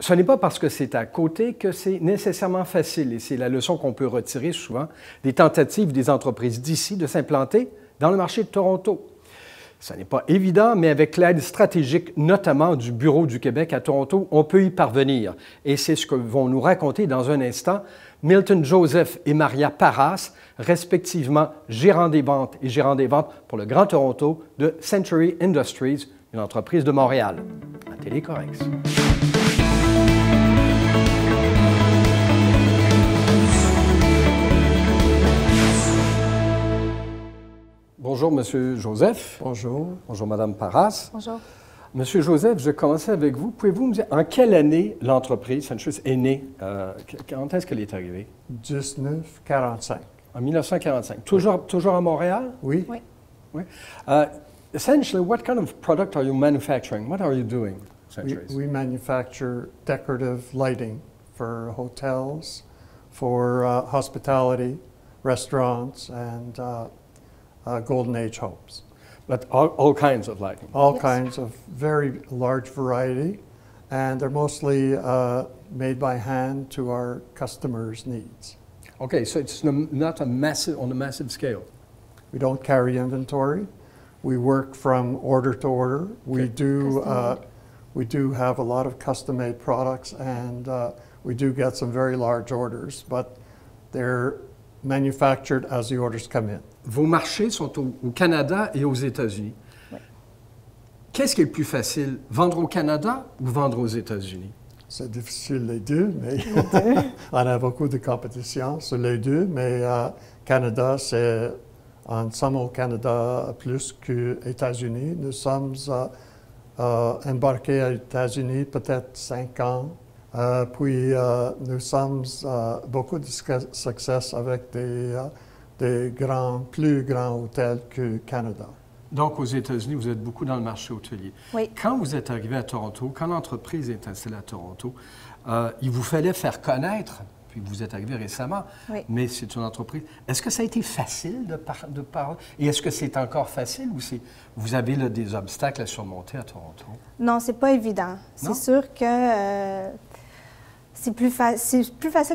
Ce n'est pas parce que c'est à côté que c'est nécessairement facile, et c'est la leçon qu'on peut retirer souvent des tentatives des entreprises d'ici de s'implanter dans le marché de Toronto. Ce n'est pas évident, mais avec l'aide stratégique, notamment du Bureau du Québec à Toronto, on peut y parvenir. Et c'est ce que vont nous raconter dans un instant Milton Joseph et Maria Parras, respectivement gérants des ventes et gérants des ventes pour le Grand Toronto de Century Industries, une entreprise de Montréal. À Télécorrex. Bonjour, Monsieur Joseph. Bonjour. Bonjour, Madame Parras. Bonjour. Monsieur Joseph, je vais commencer avec vous. Pouvez-vous me dire en quelle année l'entreprise Century est née? Quand est-ce qu'elle est arrivée? 1945. En 1945. Toujours à Montréal? Oui. Oui. Essentially, what kind of product are you manufacturing? What are you doing, Centuries? We manufacture decorative lighting for hotels, for hospitality, restaurants, and Golden Age homes. But all kinds of lighting? All Yes. kinds of very large variety, and they're mostly made by hand to our customers' needs. Okay, so it's not on a massive scale. We don't carry inventory. We work from order to order. We do have a lot of custom-made products, and we do get some very large orders, but they're manufactured as the orders come in. Vos marchés sont au Canada et aux États-Unis. Oui. Qu'est-ce qui est le plus facile, vendre au Canada ou vendre aux États-Unis? C'est difficile les deux, mais on a beaucoup de compétition sur les deux, mais Canada, en somme au Canada plus qu'aux États-Unis. Nous sommes embarqués aux États-Unis peut-être 5 ans. Puis nous sommes beaucoup de succès avec des plus grands hôtels que Canada. Donc, aux États-Unis, vous êtes beaucoup dans le marché hôtelier. Oui. Quand vous êtes arrivé à Toronto, quand l'entreprise est installée à Toronto, il vous fallait faire connaître, puis vous êtes arrivé récemment, Oui. mais c'est une entreprise. Est-ce que ça a été facile de parler? Et est-ce que c'est encore facile ou vous avez là, des obstacles à surmonter à Toronto? Non, c'est pas évident. Non? C'est sûr que c'est plus facile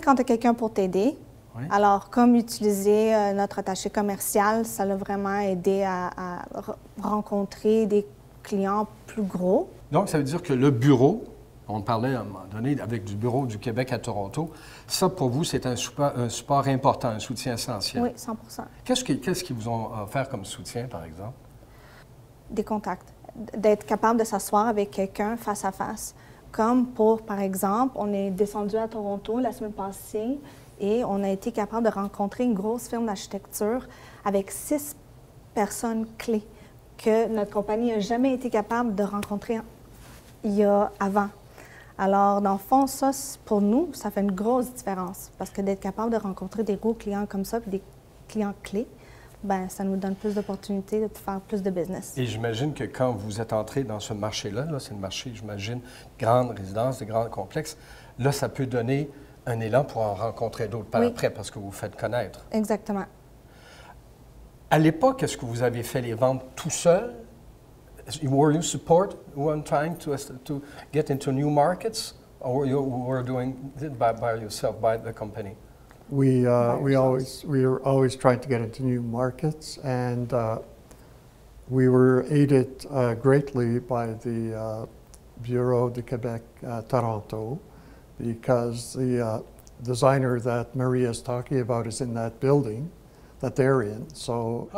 quand tu as quelqu'un pour t'aider. Oui. Alors, comme utiliser notre attaché commercial, ça l'a vraiment aidé à rencontrer des clients plus gros. Donc, ça veut dire que le bureau, on parlait à un moment donné avec du Bureau du Québec à Toronto, ça, pour vous, c'est un support important, un soutien essentiel. Oui, 100 Qu'est-ce qu'ils vous ont offert comme soutien, par exemple? Des contacts. D'être capable de s'asseoir avec quelqu'un face à face. Comme par exemple, on est descendu à Toronto la semaine passée et on a été capable de rencontrer une grosse firme d'architecture avec 6 personnes clés que notre compagnie n'a jamais été capable de rencontrer avant. Alors, dans le fond, ça, pour nous, ça fait une grosse différence parce que d'être capable de rencontrer des gros clients comme ça puis des clients clés, bien, ça nous donne plus d'opportunités de faire plus de business. Et j'imagine que quand vous êtes entré dans ce marché-là, c'est le marché, j'imagine, grande résidence, de grands complexes, là, ça peut donner un élan pour en rencontrer d'autres par après parce que vous faites connaître. Exactement. À l'époque, est-ce que vous avez fait les ventes tout seul? Were you support when trying to get into new markets? Or you were doing it by yourself, by the company? We are always trying to get into new markets, and we were aided greatly by the Bureau de Québec Toronto, because the designer that Maria is talking about is in that building that they're in. So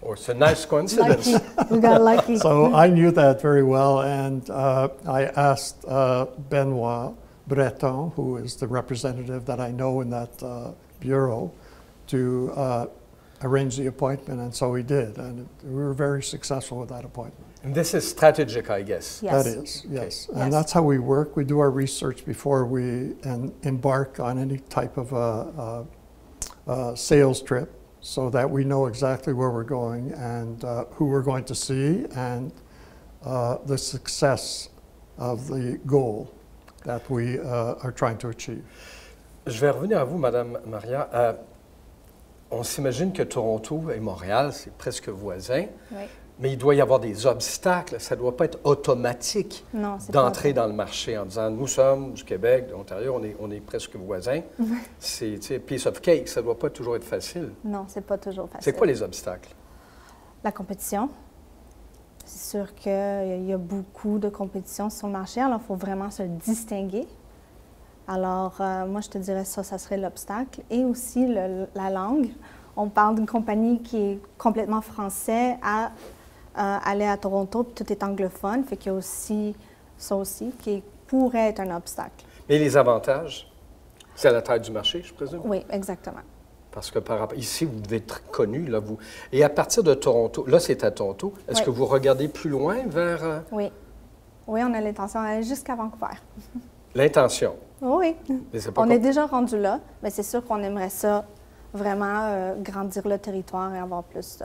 it's a nice coincidence. Lucky. We got lucky. So I knew that very well, and I asked Benoit Breton, who is the representative that I know in that bureau, to arrange the appointment, and so we did, and we were very successful with that appointment. And this is strategic, I guess. Yes. That is, yes. Okay. And Yes. that's how we work. We do our research before we embark on any type of a sales trip, so that we know exactly where we're going and who we're going to see and the success of the goal that we are trying to achieve. Je vais revenir à vous, Madame Maria. On s'imagine que Toronto et Montréal, c'est presque voisins. Oui. Mais il doit y avoir des obstacles. Ça ne doit pas être automatique d'entrer dans le marché en disant « Nous sommes du Québec, de l'Ontario, on est presque voisins. » C'est piece of cake. Ça ne doit pas toujours être facile. Non, c'est pas toujours facile. C'est quoi les obstacles? La compétition. C'est sûr qu'il y a beaucoup de compétition sur le marché, alors il faut vraiment se distinguer. Alors, moi, je te dirais ça serait l'obstacle. Et aussi la langue. On parle d'une compagnie qui est complètement français à aller à Toronto, puis tout est anglophone, fait qu'il y a aussi ça aussi qui pourrait être un obstacle. Mais les avantages, c'est à la taille du marché, je présume? Oui, exactement. Parce que ici, vous devez être connu, là, vous. Et à partir de Toronto, là, c'est à Toronto, est-ce que vous regardez plus loin vers... Oui. Oui, on a l'intention d'aller jusqu'à Vancouver. L'intention? Oui. On est déjà rendu là, mais c'est sûr qu'on aimerait ça vraiment grandir le territoire et avoir plus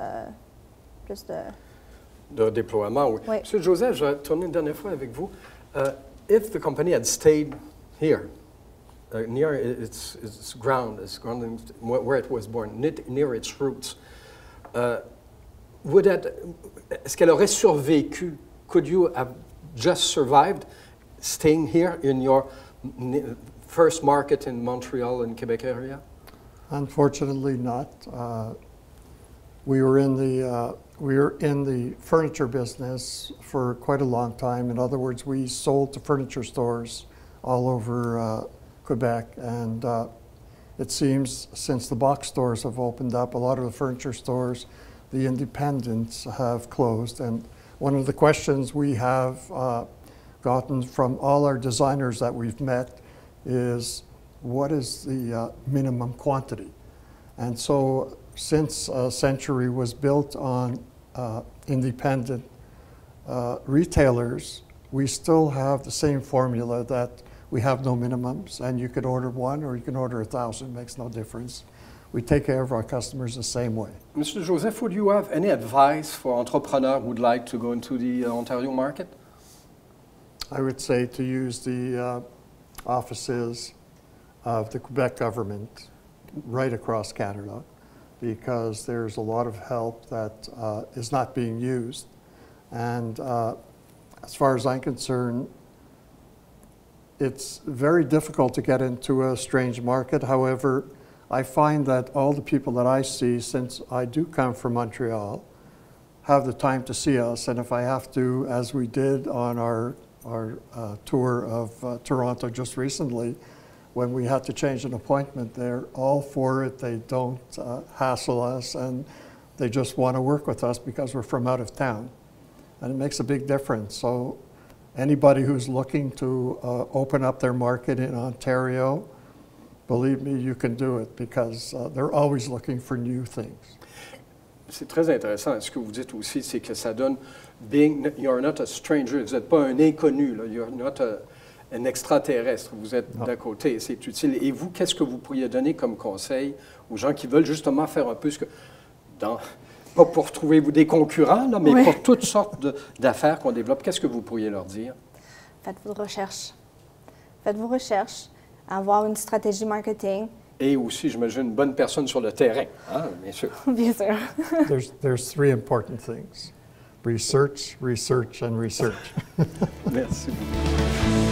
de déploiement, oui. Monsieur Joseph, je vais tourner une dernière fois avec vous. If the company had stayed here, near its ground, where it was born, near its roots, est-ce qu'elle aurait survécu? Could you have just survived staying here in your first market in Montreal and Quebec area? Unfortunately not. We were in the furniture business for quite a long time. In other words, we sold to furniture stores all over Quebec, and it seems since the box stores have opened up, a lot of the furniture stores, the independents have closed. And one of the questions we have gotten from all our designers that we've met is, what is the minimum quantity? And so since Century was built on independent retailers, we still have the same formula that we have no minimums, and you could order one or you can order 1,000, makes no difference. We take care of our customers the same way. Mr. Joseph, would you have any advice for entrepreneurs who would like to go into the Ontario market? I would say to use the offices of the Quebec government right across Canada, because there's a lot of help that is not being used. And as far as I'm concerned, it's very difficult to get into a strange market. However, I find that all the people that I see, since I do come from Montreal, have the time to see us. And if I have to, as we did on our tour of Toronto just recently, when we had to change an appointment, they're all for it. They don't hassle us, and they just want to work with us because we're from out of town. And it makes a big difference. So anybody who's looking to open up their market in Ontario, believe me, you can do it, because they're always looking for new things. C'est très intéressant. Ce que vous dites aussi, c'est que ça donne, you're not a stranger, vous n'êtes pas un inconnu, là. You're not un extraterrestre, vous êtes d'à côté, c'est utile. Et vous, qu'est-ce que vous pourriez donner comme conseil aux gens qui veulent justement faire un peu ce que, pas pour trouver vous des concurrents, là, mais pour toutes sortes d'affaires qu'on développe, qu'est-ce que vous pourriez leur dire? Faites vos recherches. Faites vos recherches, avoir une stratégie marketing. Et aussi, j'imagine, une bonne personne sur le terrain, hein, bien sûr. Bien sûr. There's three important things: research, research, and research. Merci beaucoup.